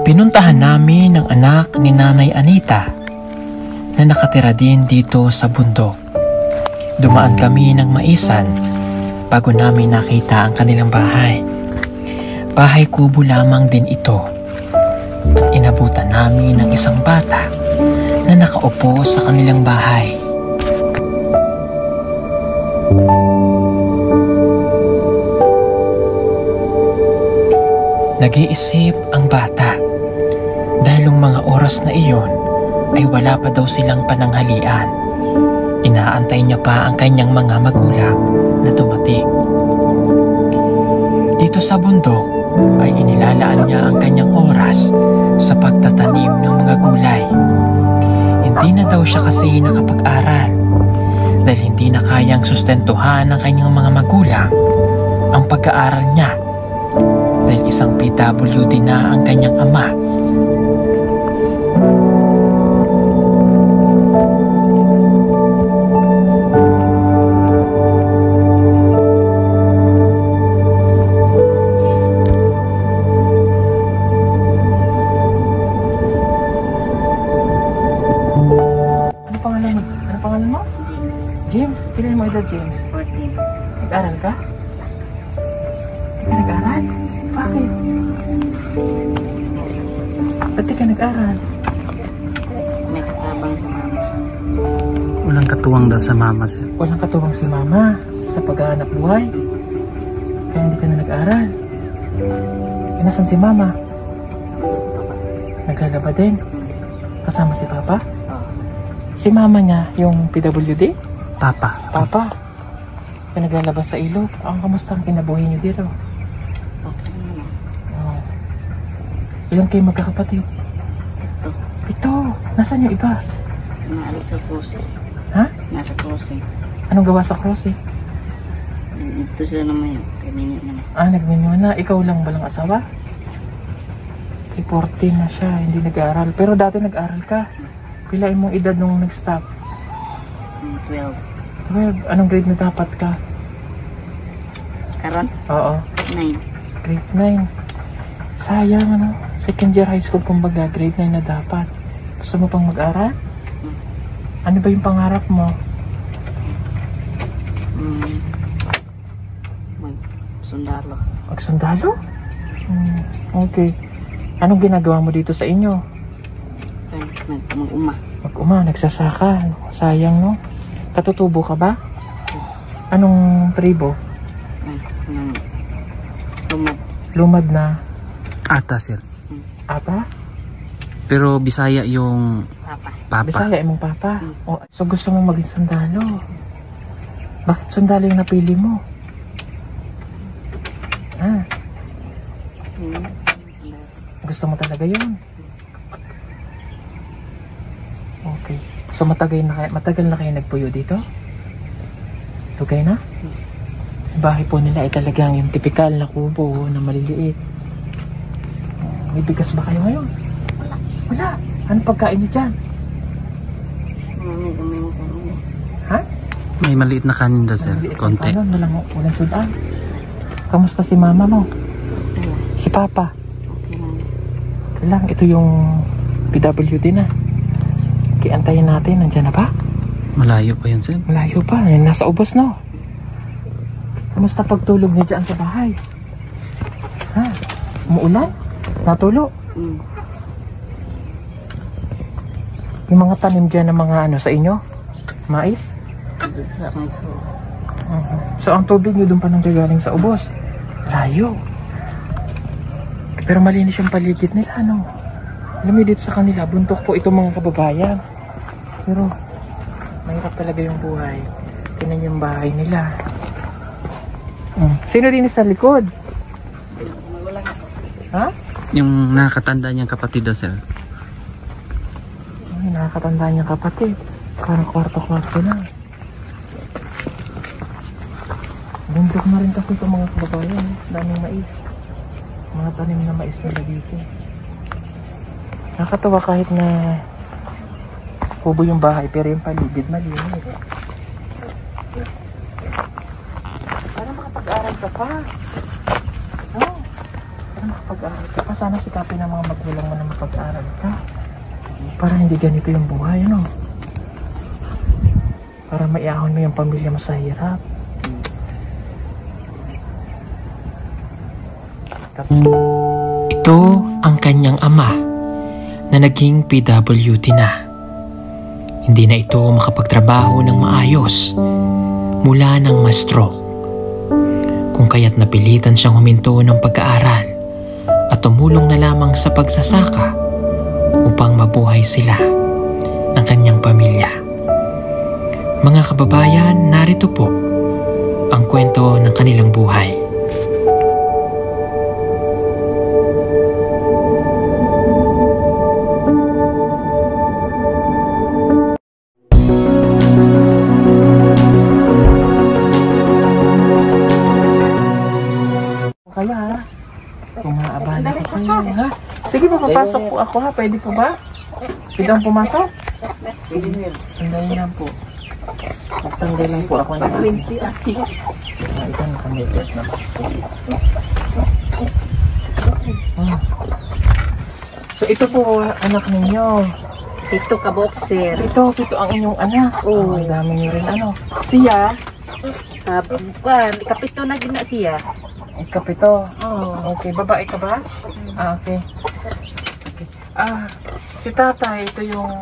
Pinuntahan namin ang anak ni Nanay Anita na nakatira din dito sa bundok. Dumaan kami ng maisan bago namin nakita ang kanilang bahay. Bahay kubo lamang din ito. At inabutan namin ng isang bata na nakaupo sa kanilang bahay. Nag-iisip ang bata dahil ang mga oras na iyon ay wala pa daw silang pananghalian. Inaantay niya pa ang kanyang mga magulang na dumating. Dito sa bundok ay inilalaan niya ang kanyang oras sa pagtatanim ng mga gulay. Hindi na daw siya kasi nakapag-aral dahil hindi na kayang sustentuhan ng kanyang mga magulang ang pag-aaral niya dahil isang PWD na ang kanyang ama. Ano pangalan mo? James. Kailan mo edad, James? 14. Nag-aral ka? Nag-aral? Bakit? Ba't di ka nag-aral? May katabang sa mama. Walang katuwang daw sa mama, sir. Walang katuwang si mama sa paghahanap buhay. Kaya hindi ka na nag-aral. Nasaan si mama? Naglalaba din? Kasama si papa? Oo. Si mama niya, yung PWD? Papa. Papa. Kaya naglalaba sa ilog. Ang kamusta ang kinabuhay niyo dito? Okay naman. Oh. Ilang kayo magkakapatid? Ito. Nasaan yung iba? Naalit sa kruse. Ha? Nasa kruse. Anong gawa sa cross eh? Ito sila naman yun. Kaminyo naman. Nagminyo na. Ikaw lang balang asawa? 14 na siya. Hindi nag-aaral. Pero dati nag-aaral ka. Pilain mong edad nung nag-stop? 12. 12. Anong grade na dapat ka? Karon? Oo. 9. Grade 9. Sayang ano. Second year high school kumbaga. Grade 9 na dapat. Gusto mo pang mag-aral? Ano ba yung pangarap mo? Sundalo. Magsundalo? Okay. Anong ginagawa mo dito sa inyo? Mag-uma. Mag-uma, nagsasaka. Sayang no? Katutubo ka ba? Anong tribo? Lumad. Lumad na Ata, sir. ata? Pero Bisaya yung Papa. papa. Bisaya mong papa. So gusto mong maging sundalo. Bakit sundalo yung napili mo? Gusto mo talaga yun? Okay. So matagal na kayo nagpuyo dito? Tugay na? Bahay po nila ay talagang yung typical na kubo na maliliit. May bigas ba kayo ngayon? Wala. Anong pagkain niyo dyan? Ha? May maliit na kanin daw, sir. Maliit na Konti. kanin, walang sudan. Kamusta si mama mo? Si papa? Lang, ito yung PWD na. Kiantayin natin, nandyan na ba? Malayo pa yan, sir. Malayo pa, nasa ubos no. Kamusta pagtulog niya dyan sa bahay? Ha? Umuulan? Natulo? Yung mga tanim dyan ng mga ano sa inyo? Mais? So ang tubig nyo doon pa nang galing sa ubos? Layo. Pero malinis yung paligid nila, ano? Alam mo dito sa kanila, buntok po itong mga kababayan. Pero mahirap talaga yung buhay. Tingnan yung bahay nila. Sino din sa likod? Ha? Yung nakakatanda niyang kapatid daw, sir. Ay, nakakatanda niyang kapatid. Parang kwarto-kwarto na. Bundok na rin kasi itong mga kababayan. Daming mais. Mga tanim na mais nila dito. Nakakatawa kahit na kubo yung bahay pero yung paligid malinis. Para makapag-aral ka pa. Nakapag-aral ka pa. Sana sikapin ng mga magulang mo na mapag-aral ka. Para hindi ganito yung buhay, no? Para maiahon mo yung pamilya mo sa hirap. Ito ang kanyang ama na naging PWD na. Hindi na ito makapagtrabaho ng maayos mula nang ma-stroke. Kung kaya't napilitan siyang huminto ng pag-aaral at tumulong na lamang sa pagsasaka upang mabuhay sila ng kanyang pamilya. Mga kababayan, narito po ang kwento ng kanilang buhay. Kaya ha, umaabala ko kayo ha. Sige po, papasok po ako ha. Pwede po ba? Pwede akong pumasok? Sandali lang po. Sandali lang po ako ng ito nakamedyas na po. So ito po anak ninyo. Ito ka boxer. Ito ang inyong anak. Oh, ang dami niyo rin ano. Siya? Kapito na gina siya. Ikapito. Oh. Okay, babae ka ba? Okay. Si tatay, ito yung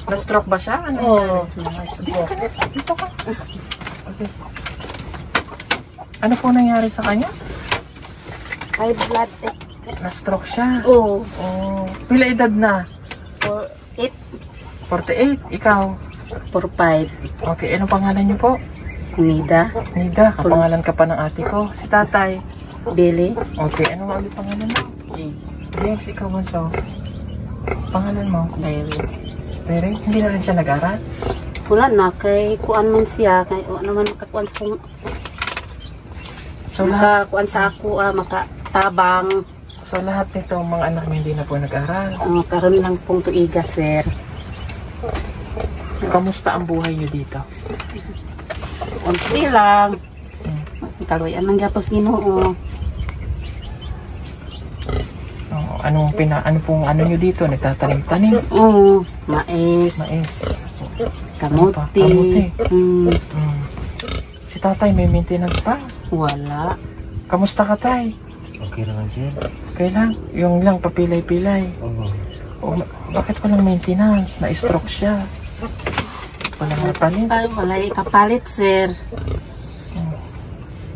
na-stroke ba siya? Ano nangyari? Dito ka. Okay. Ano po nangyari sa kanya? High blood. Na-stroke siya. Oo. Oh. Pila edad na? 48. 48. Ikaw? 45. Okay, anong pangalan niyo po? Nida. Nida, kapangalan ka pa ng ate ko. Si tatay? Billy. Okay, ano nga ulit pangalan mo? James. James, ikaw ba siya? Pangalan mo? Diary. Pero hindi na rin siya nag-aral? Wala na. Kay kuan man siya. Kay naman makakuan sa kong... So lahat, Makakuan sa ako. Makatabang. so lahat nito mga anak mo hindi na po nag-aral. Karon lang pong tuiga, sir. Kamusta ang buhay niyo dito? Unti lang. Kaluyan ng gapos Ginoo. Ano niyo dito? Nagtatanim-tanim? Oo. Mais. Mais. Kamuti. Si tatay may maintenance pa? Wala. Kamusta ka tay? Okay naman sir. Okay lang. Yung lang papilay-pilay. Oo. Bakit walang maintenance? Na-stroke siya. Walang napalit. Ay, wala kapalit, sir.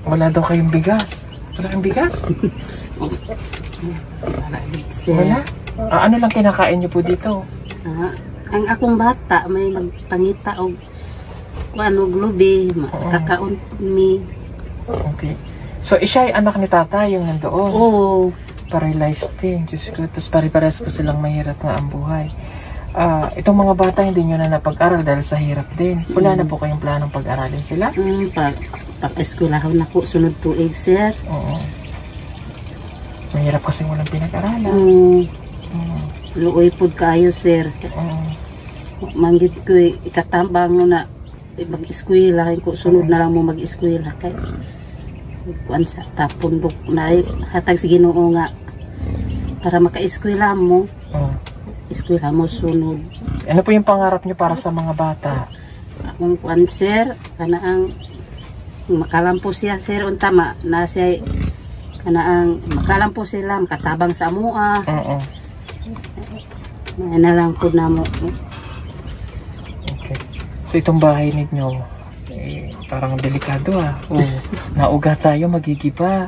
Wala daw kayong bigas. Wala kayong bigas? Sir. Wala? Ano lang kinakain niyo po dito? Ang akong bata may magpangita og ano glubi, kakaon mi. Okay. So, siya ay anak ni tatay yung nandoon. Oo. Paralyzed din. Diyos ko. Tapos pare-pares po silang mahirap nga ang buhay. Itong mga bata hindi nyo na napag-aral dahil sa hirap din. Wala na po kayong planong pag-aralin sila? Pag-eskwelahan na po sunod tuig, sir. Oo. Mahirap kasi walang pinag-aralan. Luoy pod kayo, sir. Manggit ko ikatambang na mag-eskwela ko sunod na lang mo mag-eskwela kay kuan sa tapundok na hatag si Ginoo nga para maka-eskwela mo. Eskwela mo sunod. Ano po yung pangarap nyo para sa mga bata? Akong kuan, sir, kanaang makalampo siya, sir, untama na siya kanaang makalampo sila makatabang sa amua. Na lang po na mo. Okay. So itong bahay ninyo parang delikado nauga tayo, magigiba.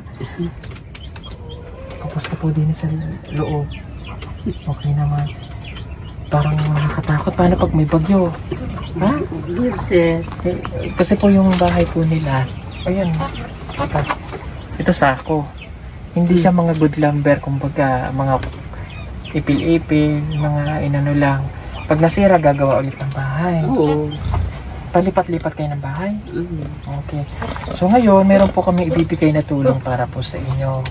Kamusta po din sa loob? Okay naman. Parang nakakatakot. Paano pag may bagyo? Ha? Yes, sir. Kasi po yung bahay po nila, ayan, ito sako. Hindi siya mga good lumber, kumbaga mga ipil-ipil, mga inano lang. Pag nasira, gagawa ulit ng bahay. Oo. Palipat-lipat kayo ng bahay? Okay. So ngayon, meron po kami ibibigay na tulong para po sa inyo.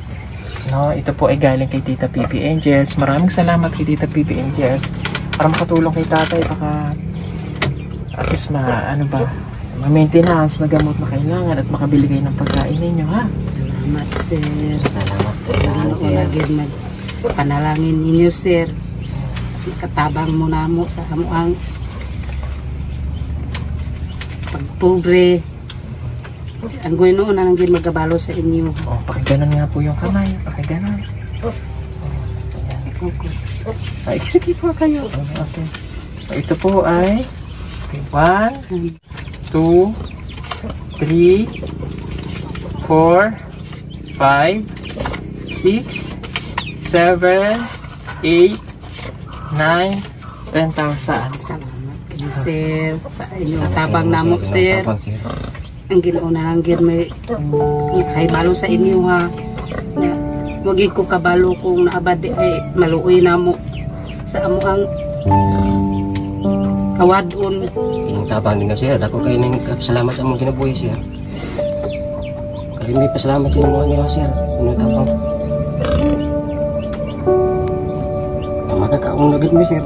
No, ito po ay galing kay Tita PB Angels. Maraming salamat kay Tita PB Angels para makatulong kay tatay. Baka at least ma-maintenance na gamot na kailangan at makabili kayo ng pagkain ninyo, ha? Salamat, sir. Salamat talaga, sir. Lagi panalangin ninyo, sir. Katabang mo na mo sa amuang pagpobre. Ang Ginoo na lang gid magabalo sa inyo. Oh, pakiganon nga po yung kamay. Pakiganon. Ay, sige po kayo. Okay. So, ito po ay 1, 2, 3, 4, 5, 6, 7, 8, 9, 10,000. Salamat kayo, sir. Sa inyo tabang namo, sir. Tabang, sir. Ang Ginoo na lang gid may balo sa inyo, ha. Wag ko kabalo kung naabad ay maluoy namo sa amuang kawadon. Yung tabang ninyo, sir. Dako kayo ng salamat sa mga kinabuhi, sir. Kaya may pasalamat sa inyo niyo, sir. Yung tabang. Makakaon na gid mo, sir.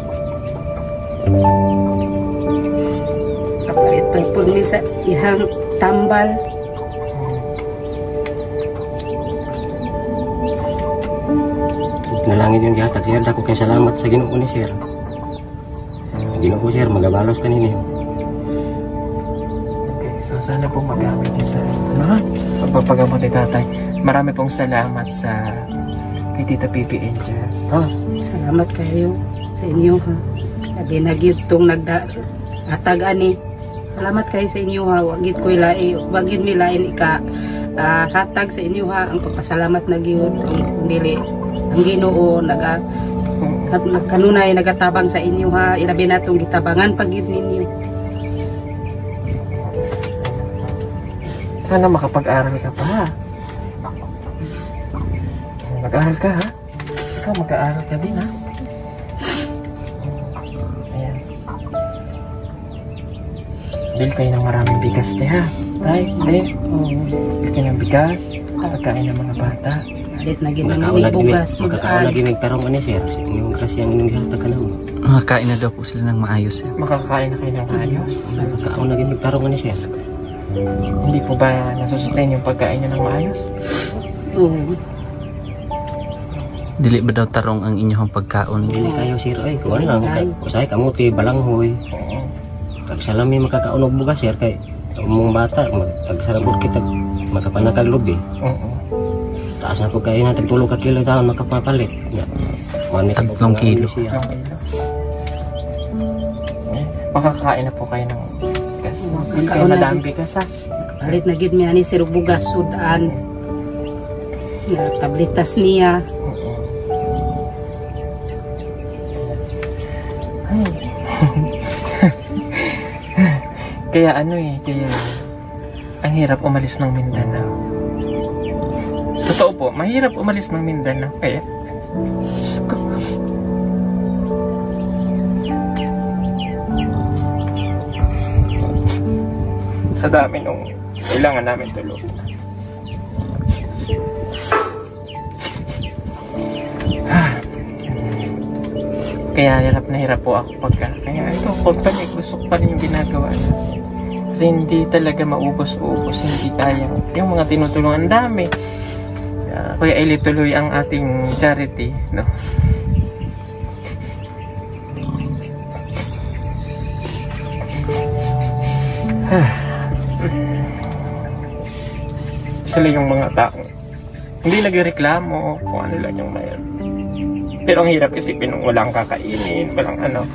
Kapalit pa po ni sa ihang tambal. Nalangin yung dihatag, sir. Dako kayo salamat sa Ginoo ni, sir. Ginoo, sir. Magabalos ka ninyo. Okay, so sana pong magamit niyo sa pagpapagamot ni tatay. Marami pong salamat sa kay Tita Pipi Angels. Salamat kayo sa inyo, ha. Sabi na gid tong nagdatag ani. Salamat kayo sa inyo, ha. Wag gid ko wag gid milain ika hatag sa inyo, ha. Ang pagpasalamat na gyud dili ang Ginoo kanunay nagatabang sa inyo, ha. Ilabi na tong gitabangan pag gid ninyo. Sana makapag-aral ka pa, ha. Mag-aral ka, ha. Ikaw mag-aaral ka din, ha. Ayan. Bil kayo ng maraming bigas, te, ha. Tay, te. Bil kayo ng bigas. Pagkain ng mga bata. Alit na gid nang bugas. Makakaon na gid ng tarong ani, sir. Yung grasya ang inyong dihatag ka namo. Makakain na daw po sila ng maayos, sir. Makakain na kayo ng ayos. Makakaon na gid ng tarong ani, sir. Hindi po ba nasusustain yung pagkain nyo ng maayos? Oo. Dili ba daw tarong ang inyong pagkaon? Dili kayo, sir. Ay, kuha lang. Kusay kamuti, balanghoy. Oo. Kag salami makakaon og bugas, sir. Kay umong bata, pagsalabot kita, makapanakag lubi. Oo. Taas na po kayo na, tagtulog ka kilo taon, makapapalit. Tatlong kilo. Ayan. Makakain na po kayo ng bigas. Hindi kayo madaming bigas, ha. Alit na gid mi ani sir bugas sudan. Na tablitas niya. Oo. Ay. Kaya kaya ang hirap umalis ng Mindanao. Totoo po, mahirap umalis ng Mindanao. Kaya sa dami nung kailangan namin tulog. Kaya hirap na hirap po ako pagka. Kaya ito, company, gusto ko pa rin yung ginagawa na. Kasi hindi talaga maubos-ubos, hindi kaya. Yung mga tinutulungan, ang dami. Kaya ilituloy ang ating charity, no? Sila yung mga tao hindi nagreklamo kung ano lang yung mayroon. Pero ang hirap isipin nung walang kakainin, walang ano.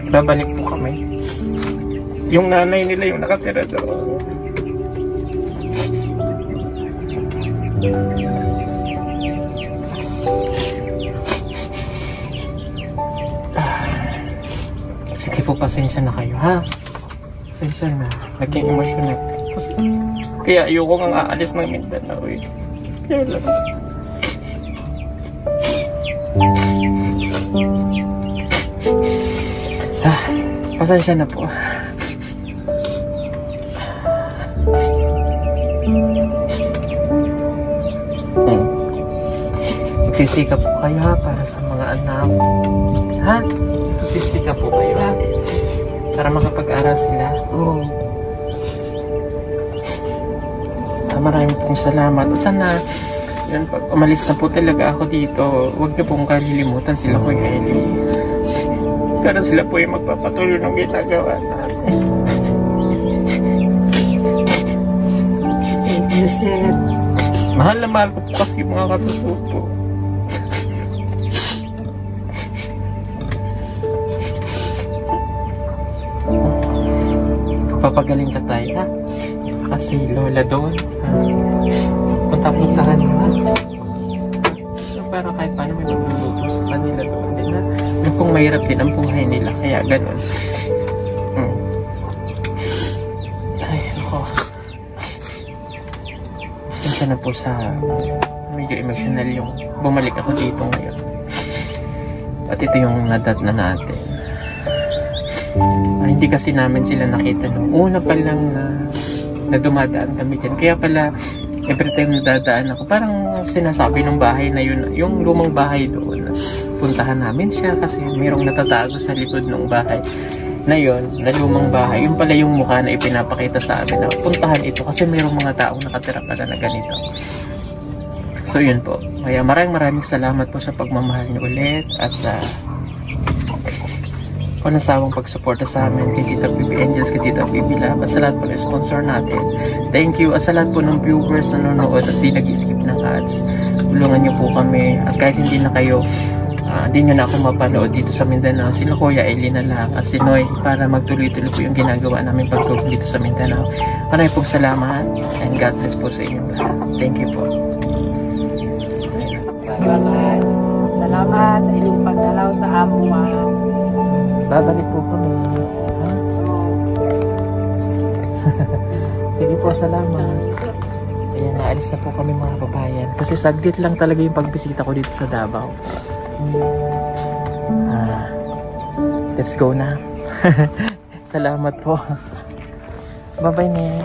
Babalik po kami. Yung nanay nila yung nakatira doon. Sige po, pasensya na kayo, ha? Pasensya na. Naging emotional. Kaya ayoko nga aalis ng Mindanao, eh. Kaya lang. Pasensya na po. Magsisikap po kayo, ha, para sa mga anak. Ha? Magsisikap po kayo, ha? Para makapag-aral sila. Oo. maraming pong salamat. Sana, yun, pag umalis na po talaga ako dito, huwag niyo pong kalilimutan sila ko yung Ellie. Pero sila po yung magpapatuloy ng ginagawa natin. Thank you, sir. Mahal na mahal ko po kasi yung mga katutupo. Papagaling ka tayo, ha? Kasi lola doon. Punta-puntahan mo, ha? So, para kahit paano may magluluto sa kanila doon din, ha? Yung kung mahirap din ang buhay nila, kaya ganun. Ay, ako. Minsan na po sa medyo emotional yung bumalik ako dito ngayon. At ito yung nadat na natin. Hindi kasi namin sila nakita nung una pa lang na dumadaan kami dyan. Kaya pala, every time nadadaan ako, parang sinasabi ng bahay na yun, yung lumang bahay doon, puntahan namin siya kasi mayroong natatago sa likod ng bahay na yun, na lumang bahay. Yung pala yung mukha na ipinapakita sa amin na puntahan ito kasi mayroong mga taong nakatira pala na ganito. So yun po. Kaya maraming salamat po sa pagmamahal niyo ulit at sa panasawang pagsuporta sa amin kay Tita PB Angels, kay Tita PB Lab, at sa lahat po ng sponsor natin. Thank you. At sa lahat po ng viewers na nanonood at di nag-skip ng ads. Tulungan niyo po kami. At kahit hindi na kayo, hindi nyo na ako mapanood dito sa Mindanao, sila Kuya Eli na lang at si Noy para magtuloy-tuloy po yung ginagawa namin pagtulong dito sa Mindanao. Maraming pong salamat and God bless po sa inyong lahat. Thank you po. Salamat sa inyong pagdalaw sa amo. Babalik po kami. Sige po, salamat. Ayan, naalis na po kami mga kabayan. Kasi saglit lang talaga yung pagbisita ko dito sa Davao. Let's go na. Salamat po. Bye-bye, Nek.